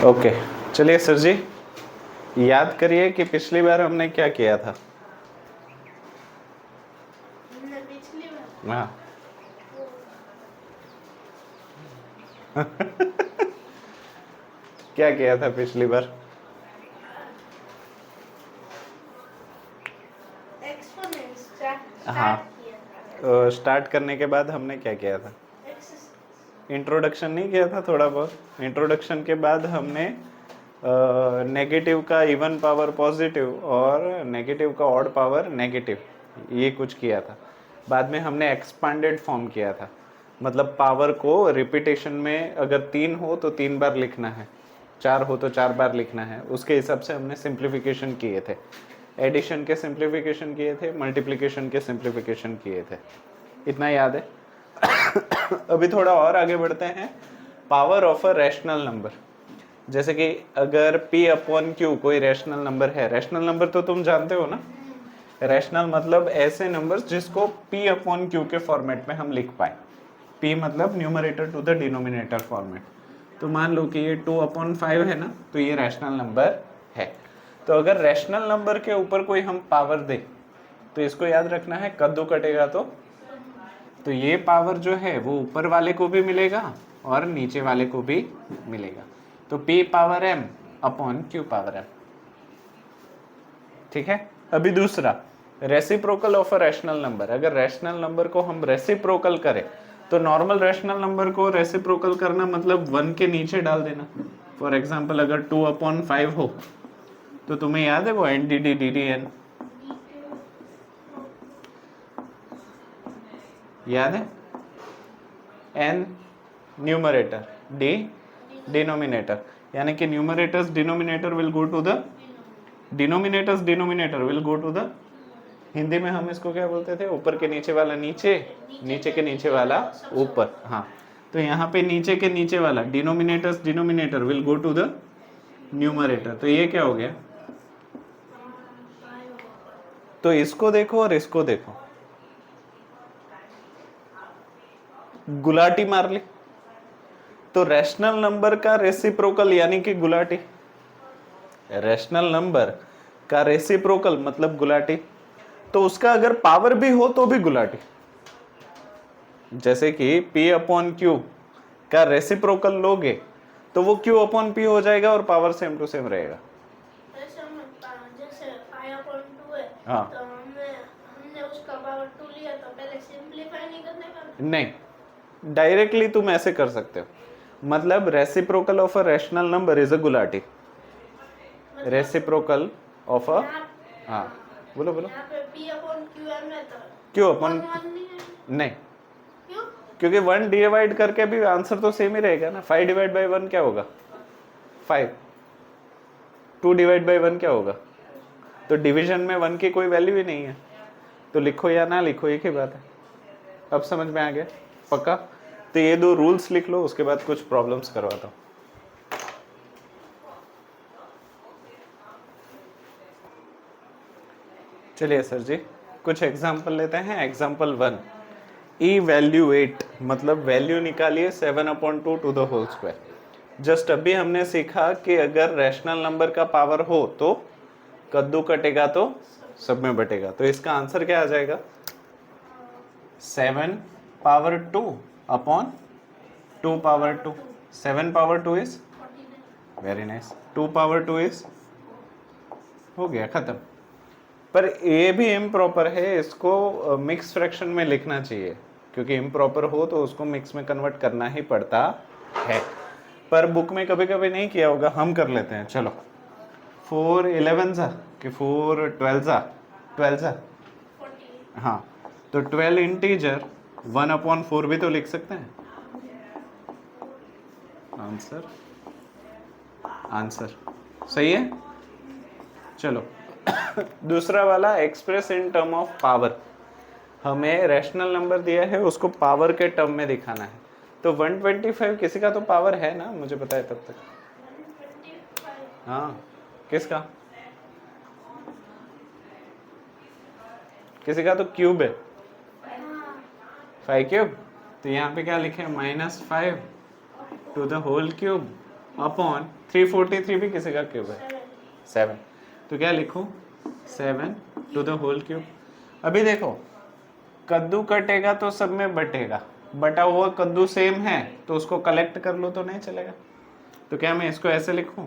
Okay, चलिए sir जी, याद करिए कि पिछली बार हमने क्या किया था। पिछली बार हाँ क्या किया था पिछली बार? एक्सपोनेंट स्टार्ट हाँ, किया था। स्टार्ट करने के बाद हमने क्या किया था? एक्सरसाइज इंट्रोडक्शन नहीं किया था? थोड़ा बहुत इंट्रोडक्शन के बाद हमने नेगेटिव का इवन पावर पॉजिटिव और नेगेटिव का ऑड पावर नेगेटिव, ये कुछ किया था। बाद में हमने एक्सपांडेड फॉर्म किया था, मतलब पावर को रिपीटेशन में अगर 3 हो तो 3 बार लिखना है, 4 हो तो 4 बार लिखना है। उसके हिसाब से हमने सिंप्लीफिकेशन किए थे, एडिशन के सिंप्लीफिकेशन किए थे, मल्टीप्लिकेशन के सिंप्लीफिकेशन किए थे। इतना याद है? अभी थोड़ा और आगे बढ़ते हैं। Power of a rational number, जैसे कि अगर p अपॉन q कोई रैशनल नंबर है। रैशनल नंबर तो तुम जानते हो ना, रैशनल मतलब ऐसे नंबर्स जिसको p अपॉन q के फॉर्मेट में हम लिख पाए। p मतलब numerator to the denominator format. तो मान लो कि ये 2/5 है ना, तो ये रैशनल नंबर है। तो अगर रैशनल नंबर के ऊपर कोई हम पावर दे तो इसको याद रखना है, कद्दू कटेगा तो ये पावर जो है वो ऊपर वाले को भी मिलेगा और नीचे वाले को भी मिलेगा। तो p power m upon q power m। ठीक है। अभी दूसरा, reciprocal of a rational number. अगर रैशनल नंबर को हम रेसिप्रोकल करें तो नॉर्मल रैशनल नंबर को रेसिप्रोकल करना मतलब 1 के नीचे डाल देना। फॉर एग्जाम्पल अगर 2/5 हो तो तुम्हें याद है वो N D D D D N याद है? एन न्यूमरेटर, डी डिनोमिनेटर, यानी कि numerator's denominator will go to the denominator's denominator will go to the, Hindi में हम इसको क्या बोलते थे? ऊपर के नीचे वाला नीचे, नीचे के नीचे वाला ऊपर। हाँ, तो यहाँ पे नीचे के नीचे वाला denominator's denominator will go to the numerator. तो ये क्या हो गया? तो इसको देखो और इसको देखो, गुलाटी मार ली। तो रैशनल नंबर का रेसिप्रोकल यानी कि गुलाटी, रैशनल नंबर का रेसिप्रोकल मतलब गुलाटी। तो उसका अगर पावर भी हो तो भी गुलाटी। जैसे कि p अपॉन क्यू का रेसिप्रोकल लोगे तो वो q अपॉन p हो जाएगा और पावर सेम टू सेम रहेगा। जैसे 5/2 है। हाँ, तो हमने उसका पावर 2 लिया, तो पहले सिंपलीफाई नहीं करने का? नहीं, डायरेक्टली तुम ऐसे कर सकते हो। मतलब reciprocal of a rational number is a Gulati. Reciprocal of a, हाँ बोलो बोलो। यहाँ पे p/qm है तो क्यों अपन? 1 नहीं है? नहीं, क्यों? क्योंकि 1 डिवाइड करके भी आंसर तो सेम ही रहेगा ना। 5 डिवाइड बाई 1 क्या होगा? 5। 2 डिवाइड बाई 1 क्या होगा? तो डिवीजन में 1 की कोई वैल्यू ही नहीं है, तो लिखो या ना लिखो एक ही बात है। अब समझ में आ गया? पक्का? तो ये 2 रूल्स लिख लो, उसके बाद कुछ प्रॉब्लम्स करवाता हूँ। चलिए सर जी, कुछ एग्जाम्पल लेते हैं। एग्जाम्पल 1, इवैल्यूएट मतलब वैल्यू निकालिए 7/2 to the whole square. Just अभी हमने सीखा कि अगर रैशनल नंबर का पावर हो तो कद्दू कटेगा तो सब में बटेगा। तो इसका आंसर क्या आ जाएगा? 7/2 upon 2/2। 7/2 is, very nice, 2/2 is, हो गया खत्म। पर ये भी इम्प्रॉपर है, इसको मिक्स फ्रैक्शन में लिखना चाहिए, क्योंकि इम्प्रॉपर हो तो उसको मिक्स में कन्वर्ट करना ही पड़ता है। पर बुक में कभी कभी नहीं किया होगा, हम कर लेते हैं। चलो, 4 11 सा कि 4 12 सा, 12 सा, 40। हाँ, तो 12 इंटीजर 1/4 भी तो लिख सकते हैं। आंसर, आंसर सही है। चलो दूसरा वाला, express in term of power. हमें रैशनल नंबर दिया है, उसको पावर के टर्म में दिखाना है। तो 125 किसी का तो पावर है ना, मुझे पता है तब तक। 125। हाँ, किसका? किसी का तो क्यूब है, 5 क्यूब। तो यहाँ पे क्या लिखे? -5 to the whole cube upon 343 भी किसी का क्यूब है 7, तो क्या लिखूं 7 टू द होल क्यूब। अभी देखो कद्दू कटेगा तो सब में बटेगा, बटा हुआ कद्दू सेम है तो उसको कलेक्ट कर लो तो नहीं चलेगा, तो क्या मैं इसको ऐसे लिखूं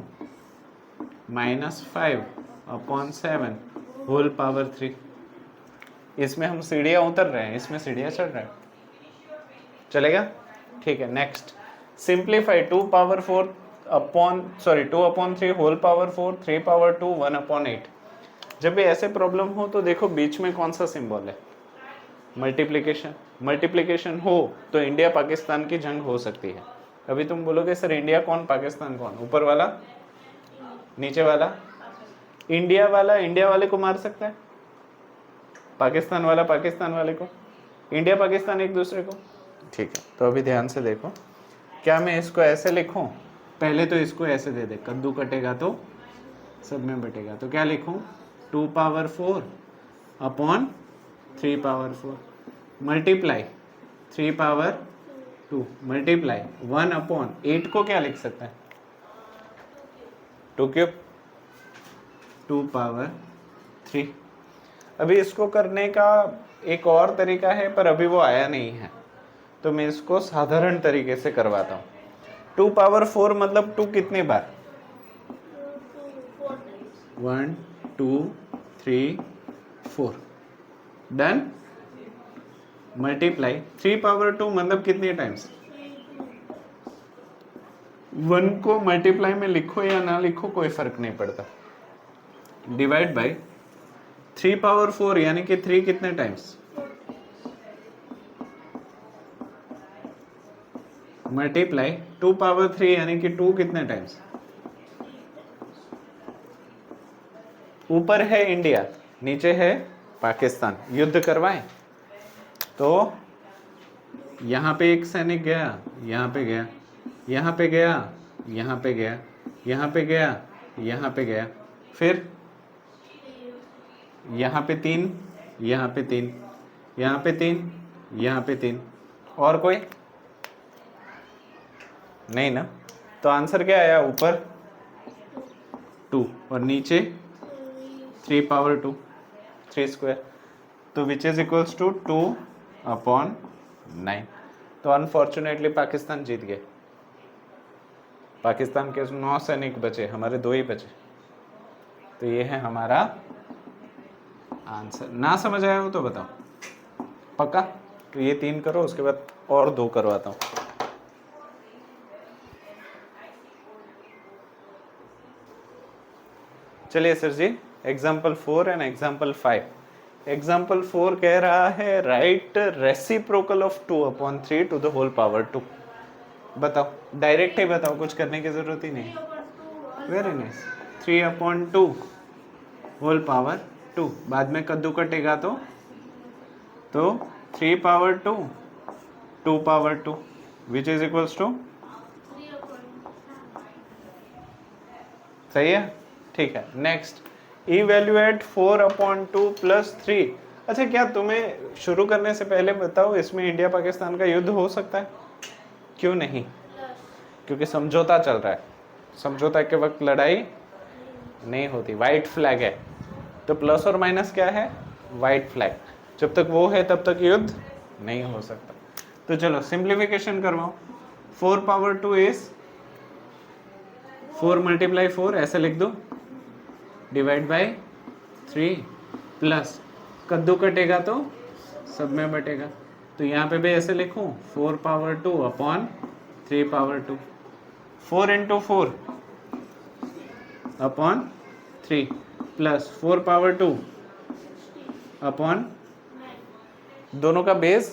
-5 अपॉन 7 होल पावर 3। इसमें हम सीढ़ियाँ उतर रहे हैं, इसमें सीढ़ियाँ चढ़ रहे हैं, चलेगा? ठीक है, next simplify 2 power 4 upon 2 upon 3 whole power 4 3 power 2 1 upon 8। जब भी ऐसे प्रॉब्लम हो तो देखो बीच में कौन सा सिंबल है, मल्टीप्लिकेशन। मल्टीप्लिकेशन हो तो इंडिया पाकिस्तान की जंग हो सकती है। अभी तुम बोलोगे सर इंडिया कौन पाकिस्तान कौन, ऊपर वाला नीचे वाला? इंडिया वाले को मार सकता है, पाकिस्तान वाला पाकिस्तान वाले को, इंडिया पाकिस्तान एक दूसरे को। ठीक है, तो अभी ध्यान से देखो, क्या मैं इसको ऐसे लिखूं, पहले तो इसको ऐसे दे दे, कद्दू कटेगा तो सब में बटेगा, तो क्या लिखूं 2 power 4 upon 3 power 4 multiply 3 power 2 multiply 1 upon 8 को क्या लिख सकता है 2 क्यूब 2 पावर 3। अभी इसको करने का एक और तरीका है पर अभी वो आया नहीं है, तो मैं इसको साधारण तरीके से करवाता हूँ। 2 पावर 4 मतलब 2 कितने बार 1 2 3 4 डन। मल्टीप्लाई 3 पावर 2 मतलब कितने टाइम्स, 1 को मल्टीप्लाई में लिखो या ना लिखो कोई फर्क नहीं पड़ता, डिवाइड बाय 3 पावर 4 यानी कि 3 कितने टाइम्स, मल्टीप्लाई 2 पावर 3 यानी कि 2 कितने टाइम्स। ऊपर है इंडिया नीचे है पाकिस्तान, युद्ध करवाएं तो यहाँ पे एक सैनिक गया, यहाँ पे गया, यहाँ पे गया, यहाँ पे गया, यहाँ पे गया, यहाँ पे गया, फिर यहाँ पे 3, यहाँ पे 3, यहाँ पे 3, यहाँ पे 3, और कोई नहीं ना, तो आंसर क्या आया, ऊपर 2 और नीचे 3 पावर 2 3 स्क्वायर, तो which is equals to 2 upon 9। तो अनफॉर्चुनेटली पाकिस्तान जीत गए, पाकिस्तान के 9 सैनिक बचे, हमारे 2 ही बचे, तो ये है हमारा आंसर। ना समझ आया हो तो बताओ पक्का, तो ये 3 करो, उसके बाद और 2 करवाता हूँ। चलिए sir ji, example 4 and example 5। Example 4 कह रहा है right reciprocal of 2 upon 3 to the whole power 2। बताओ, डायरेक्ट ही बताओ, कुछ करने की जरूरत ही नहीं। Very nice, 3 upon 2 whole power 2, बाद में कद्दू कटेगा तो 3 power 2 2 power 2 which is equals to, सही है, ठीक है। Next evaluate 4 upon 2 plus 3। अच्छा, क्या तुम्हें शुरू करने से पहले बताओ इसमें इंडिया पाकिस्तान का युद्ध हो सकता है? क्यों नहीं? क्योंकि समझौता चल रहा है, समझौता के वक्त लड़ाई नहीं होती, वाइट फ्लैग है, तो प्लस और माइनस क्या है, वाइट फ्लैग, जब तक वो है तब तक युद्ध नहीं हो सकता। तो चलो सिंप्लीफिकेशन करवाओ, 4 पावर 2 इज 4 मल्टीप्लाई 4 ऐसे लिख दो, डिवाइड बाय 3 प्लस कद्दू कटेगा तो सब में बटेगा, तो यहाँ पे भी ऐसे लिखूं 4 power 2 upon 3 power 2, 4 into 4 upon 3 plus 4 power 2 upon, दोनों का बेस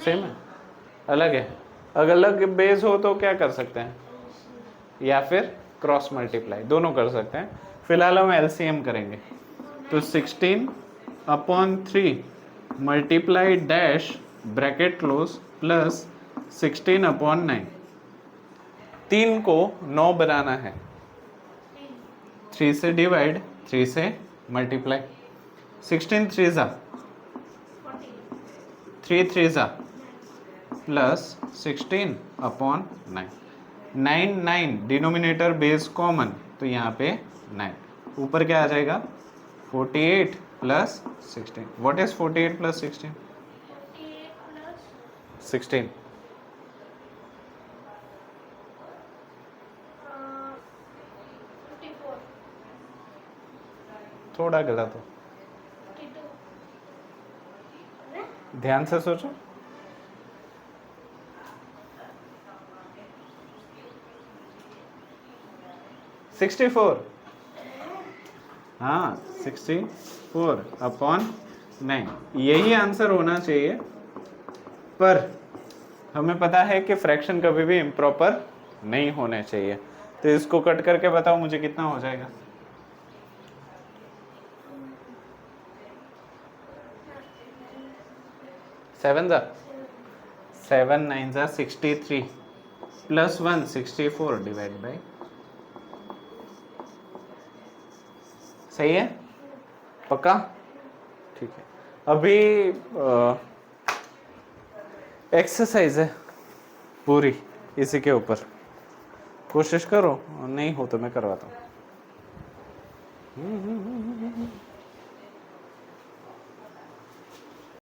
सेम है, अलग है, अगर अलग बेस हो तो क्या कर सकते हैं, या फिर क्रॉस मल्टीप्लाई, दोनों कर सकते हैं। फिलहाल हम एलसीएम करेंगे, तो 16 upon 3 multiply dash bracket close plus 16 upon 9। 3 को 9 बनाना है, 3 से डिवाइड 3 से मल्टीप्लाई, 16 3 जा 3 3 जा plus 16 upon 9। 9 9 denominator base common, तो यहाँ पे 9, ऊपर क्या आ जाएगा 48 plus 16। What is 48 plus 16? 48 plus 16 54 थोड़ा गलत हो, 52 ध्यान से सोचो। सिक्सटी फोर, हाँ 64 अपॉन 9, यही आंसर होना चाहिए, पर हमें पता है कि फ्रैक्शन कभी भी इम्प्रॉपर नहीं होने चाहिए। तो इसको कट करके बताओ मुझे कितना हो जाएगा। 7 जा 7 9 जा 63 प्लस 1 64 डिवाइड बाई, सही है, पक्का, ठीक है। अभी एक्सरसाइज है पूरी इसी के ऊपर, कोशिश करो, नहीं हो तो मैं करवाता हूँ।